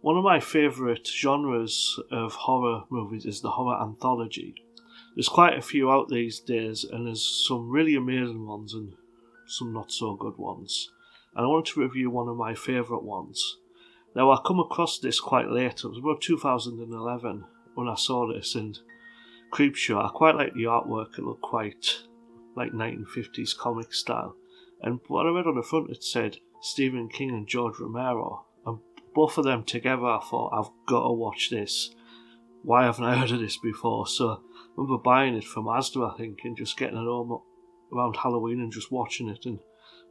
One of my favourite genres of horror movies is the horror anthology. There's quite a few out these days, and there's some really amazing ones and some not so good ones. And I want to review one of my favourite ones. Now, I come across this quite late. It was about 2011 when I saw this in Creepshow. I quite like the artwork. It looked quite like 1950s comic style. And what I read on the front, it said Stephen King and George Romero. And both of them together, I thought, I've got to watch this. Why haven't I heard of this before? So I remember buying it from Asda, I think, and just getting it home around Halloween and just watching it and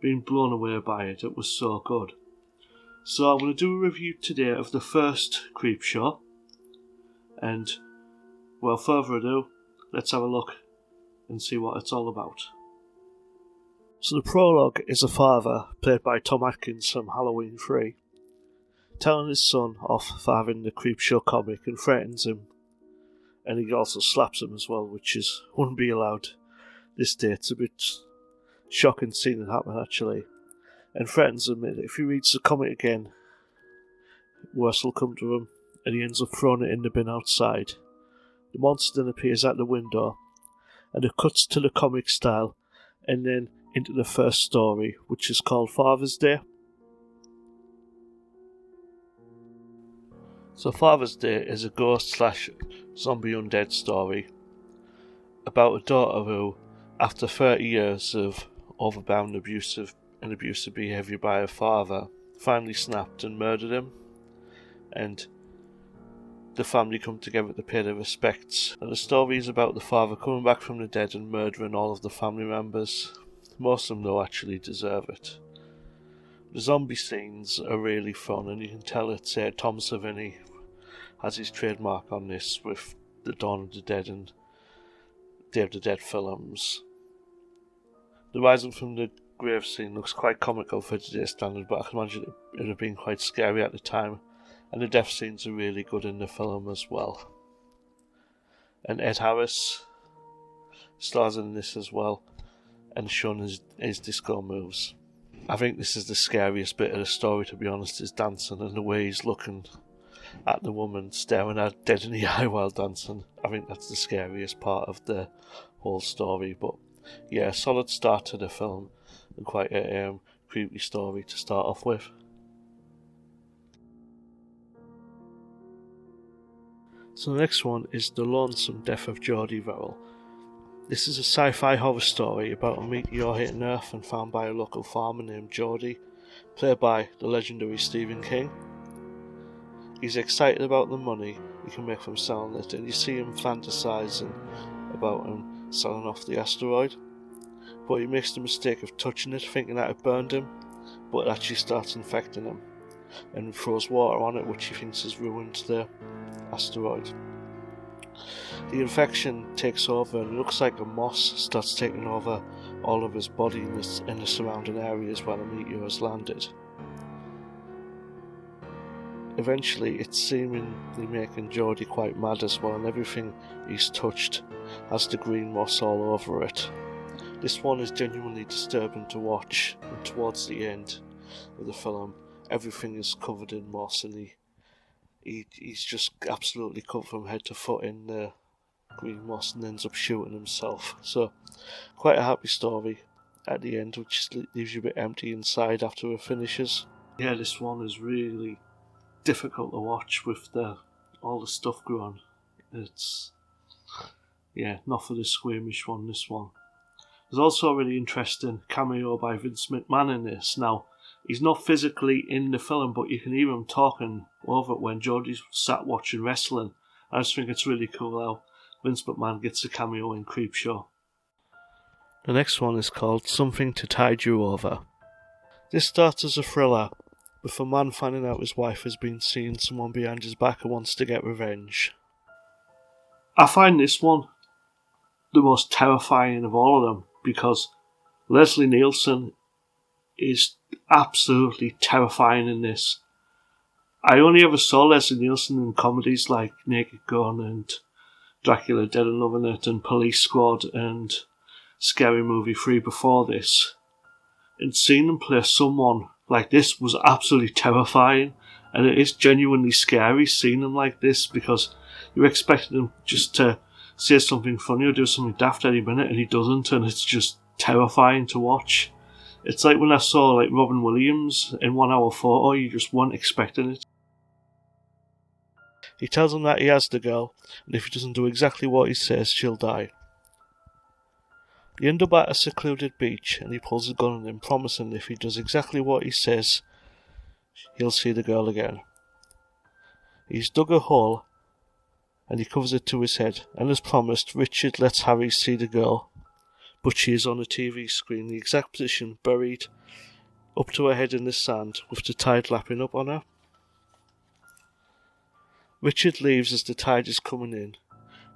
being blown away by it. It was so good. So I'm going to do a review today of the first Creepshow. And without further ado, let's have a look and see what it's all about. So the prologue is a father, played by Tom Atkins from Halloween 3, telling his son off for having the Creepshow comic and threatens him. And he also slaps him as well, which wouldn't be allowed this day. It's a bit shocking seeing it happen, actually. And threatens him that if he reads the comic again, worse will come to him, and he ends up throwing it in the bin outside. The monster then appears at the window, and it cuts to the comic style, and then into the first story, which is called Father's Day. So Father's Day is a ghost/zombie undead story about a daughter who, after 30 years of overbearing abusive behaviour by her father, finally snapped and murdered him, and the family come together to pay their respects. And the story is about the father coming back from the dead and murdering all of the family members. Most of them, though, actually deserve it. The zombie scenes are really fun, and you can tell it's Tom Savini has his trademark on this with the Dawn of the Dead and Day of the Dead films. The rising from the grave scene looks quite comical for today's standard, but I can imagine it would have been quite scary at the time. And the death scenes are really good in the film as well. And Ed Harris stars in this as well, and shown his disco moves. I think this is the scariest bit of the story, to be honest, is dancing, and the way he's looking at the woman, staring her dead in the eye while dancing. I think that's the scariest part of the whole story. But yeah, solid start to the film, and quite a creepy story to start off with. So the next one is The Lonesome Death of Jordi Verrill. This is a sci-fi horror story about a meteor hitting Earth and found by a local farmer named Jordi, played by the legendary Stephen King. He's excited about the money he can make from selling it, and you see him fantasizing about him selling off the asteroid. But he makes the mistake of touching it, thinking that it burned him, but it actually starts infecting him, and throws water on it, which he thinks has ruined the asteroid. The infection takes over, and it looks like a moss starts taking over all of his body in the surrounding areas where the meteor has landed. Eventually, it's seemingly making Jordi quite mad as well, and everything he's touched has the green moss all over it. This one is genuinely disturbing to watch, and towards the end of the film, everything is covered in moss, and he's just absolutely covered from head to foot in the green moss and ends up shooting himself. So, quite a happy story at the end, which leaves you a bit empty inside after it finishes. Yeah, this one is really difficult to watch with all the stuff going. It's, not for the squeamish one, this one. There's also a really interesting cameo by Vince McMahon in this. Now, he's not physically in the film, but you can hear him talking over it when Jordi's sat watching wrestling. I just think it's really cool how Vince McMahon gets a cameo in Creepshow. The next one is called Something to Tide You Over. This starts as a thriller, with a man finding out his wife has been seeing someone behind his back and wants to get revenge. I find this one the most terrifying of all of them, because Leslie Nielsen is absolutely terrifying in this. I only ever saw Leslie Nielsen in comedies like Naked Gun and Dracula Dead and Loving It and Police Squad and Scary Movie 3 before this. And seeing him play someone like this was absolutely terrifying, And it is genuinely scary seeing him like this, because you're expecting him just to say something funny or do something daft any minute, and he doesn't, and it's just terrifying to watch. It's like when I saw like Robin Williams in 1 Hour Photo, you just weren't expecting it. He tells him that he has the girl, and if he doesn't do exactly what he says, she'll die. They end up at a secluded beach, and he pulls a gun on him, promising if he does exactly what he says, he'll see the girl again. He's dug a hole, and he covers it to his head, and as promised, Richard lets Harry see the girl, but she is on a TV screen, the exact position, buried up to her head in the sand, with the tide lapping up on her. Richard leaves as the tide is coming in,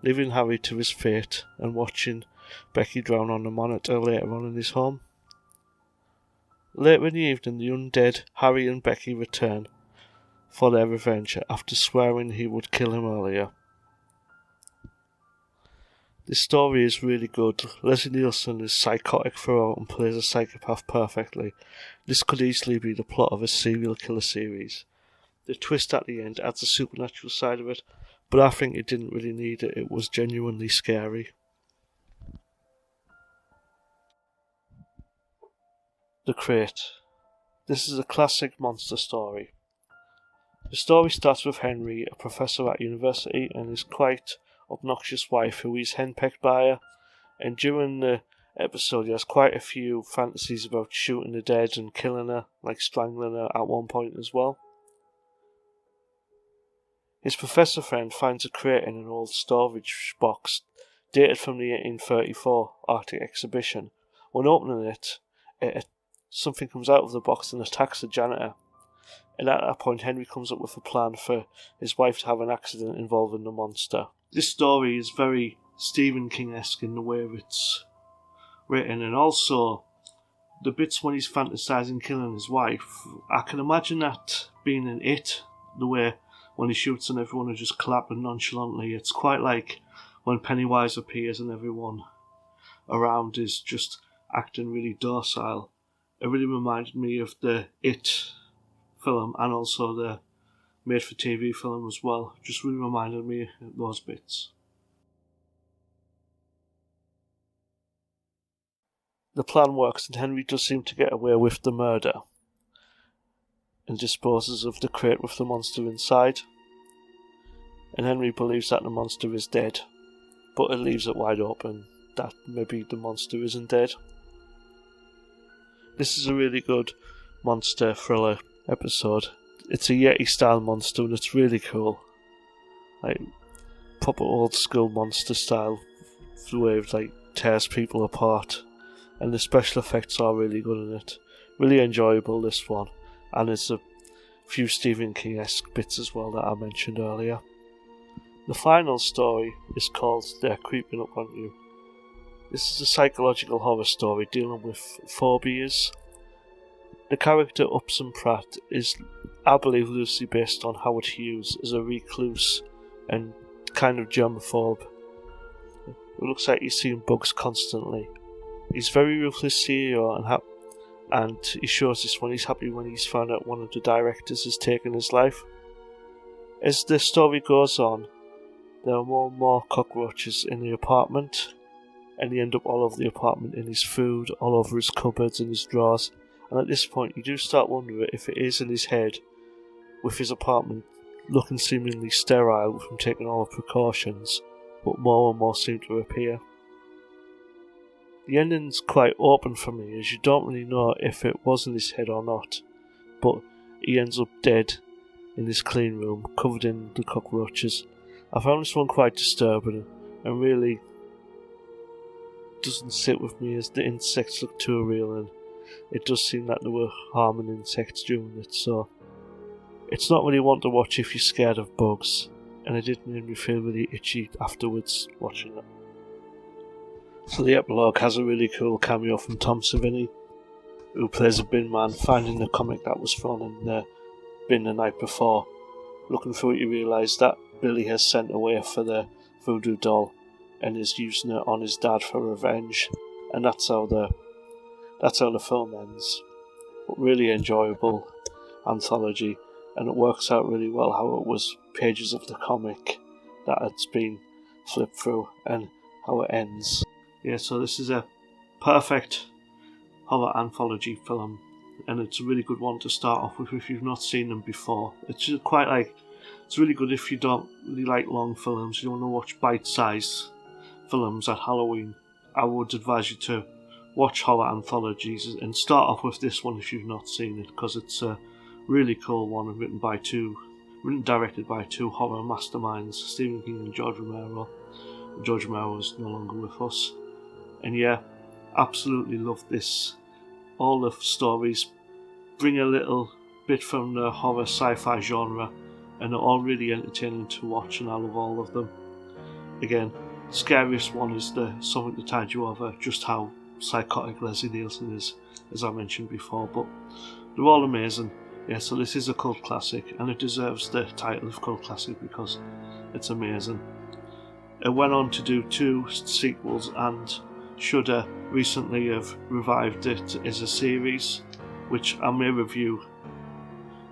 leaving Harry to his fate and watching Becky drown on the monitor later on in his home. Later in the evening, the undead Harry and Becky return for their revenge after swearing he would kill him earlier. This story is really good. Leslie Nielsen is psychotic throughout and plays a psychopath perfectly. This could easily be the plot of a serial killer series. The twist at the end adds a supernatural side of it, but I think it didn't really need it. It was genuinely scary. The Crate. This is a classic monster story. The story starts with Henry, a professor at university, and his quite obnoxious wife who is henpecked by her, and during the episode he has quite a few fantasies about shooting the dead and killing her, like strangling her at one point as well. His professor friend finds a crate in an old storage box dated from the 1834 Arctic exhibition. When opening it, something comes out of the box and attacks the janitor. And at that point, Henry comes up with a plan for his wife to have an accident involving the monster. This story is very Stephen King-esque in the way it's written, and also the bits when he's fantasizing killing his wife. I can imagine that being in It, the way when he shoots and everyone is just clapping nonchalantly. It's quite like when Pennywise appears and everyone around is just acting really docile. It really reminded me of the It film and also the made-for-TV film as well. Just really reminded me of those bits. The plan works and Henry does seem to get away with the murder and disposes of the crate with the monster inside. And Henry believes that the monster is dead, but it leaves it wide open that maybe the monster isn't dead. This is a really good monster thriller episode. It's a Yeti-style monster and it's really cool. Like, proper old-school monster style, the way it like tears people apart. And the special effects are really good in it. Really enjoyable, this one. And there's a few Stephen King-esque bits as well that I mentioned earlier. The final story is called They're Creeping Up On You. This is a psychological horror story dealing with phobias. The character Upson Pratt is, I believe, loosely based on Howard Hughes as a recluse and kind of germaphobe. It looks like he's seeing bugs constantly. He's very ruthless CEO and he shows this when he's happy when he's found out one of the directors has taken his life. As the story goes on, there are more and more cockroaches in the apartment, and they end up all over the apartment, in his food, all over his cupboards and his drawers. And at this point you do start wondering if it is in his head, with his apartment looking seemingly sterile from taking all the precautions, but more and more seem to appear. The ending's quite open for me, as you don't really know if it was in his head or not, but he ends up dead in his clean room, covered in the cockroaches. I found this one quite disturbing, and really doesn't sit with me as the insects look too real, and it does seem that they were harming insects during it, so it's not really one to watch if you're scared of bugs, and it did make me feel really itchy afterwards watching it. So the epilogue has a really cool cameo from Tom Savini, who plays a bin man finding the comic that was thrown in the bin the night before. Looking through it, you realise that Billy has sent away for the voodoo doll and is using it on his dad for revenge, and that's how the film ends. But really enjoyable anthology, and it works out really well how it was pages of the comic that it's been flipped through and how it ends. Yeah, so this is a perfect horror anthology film, and it's a really good one to start off with if you've not seen them before. It's really good if you don't really like long films, you want to watch bite-sized films at Halloween. I would advise you to watch horror anthologies and start off with this one if you've not seen it, because it's a really cool one, written and directed by two horror masterminds, Stephen King and George Romero. George Romero is no longer with us. And yeah, absolutely love this. All the stories bring a little bit from the horror sci-fi genre, and they're all really entertaining to watch, and I love all of them. Again, the scariest one is the Something to Tide You Over, just how psychotic Leslie Nielsen is, as I mentioned before, but they're all amazing. Yeah, so this is a cult classic, and it deserves the title of cult classic because it's amazing. It went on to do 2 sequels, and Shudder recently have revived it as a series, which I may review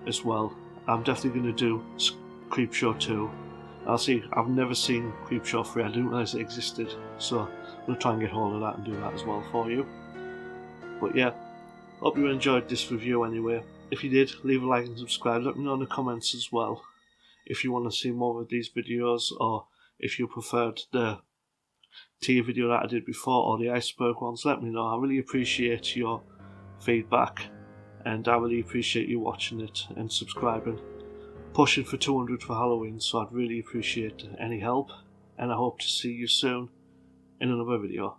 as well. I'm definitely going to do Creepshow 2. I've never seen Creepshow 3, I didn't realise it existed, so I'm going to try and get hold of that and do that as well for you. But yeah, hope you enjoyed this review anyway. If you did, leave a like and subscribe. Let me know in the comments as well if you want to see more of these videos, or if you preferred the tier video that I did before or the iceberg ones. Let me know. I really appreciate your feedback, and I really appreciate you watching it and subscribing. Pushing for 200 for Halloween, so I'd really appreciate any help, and I hope to see you soon in another video.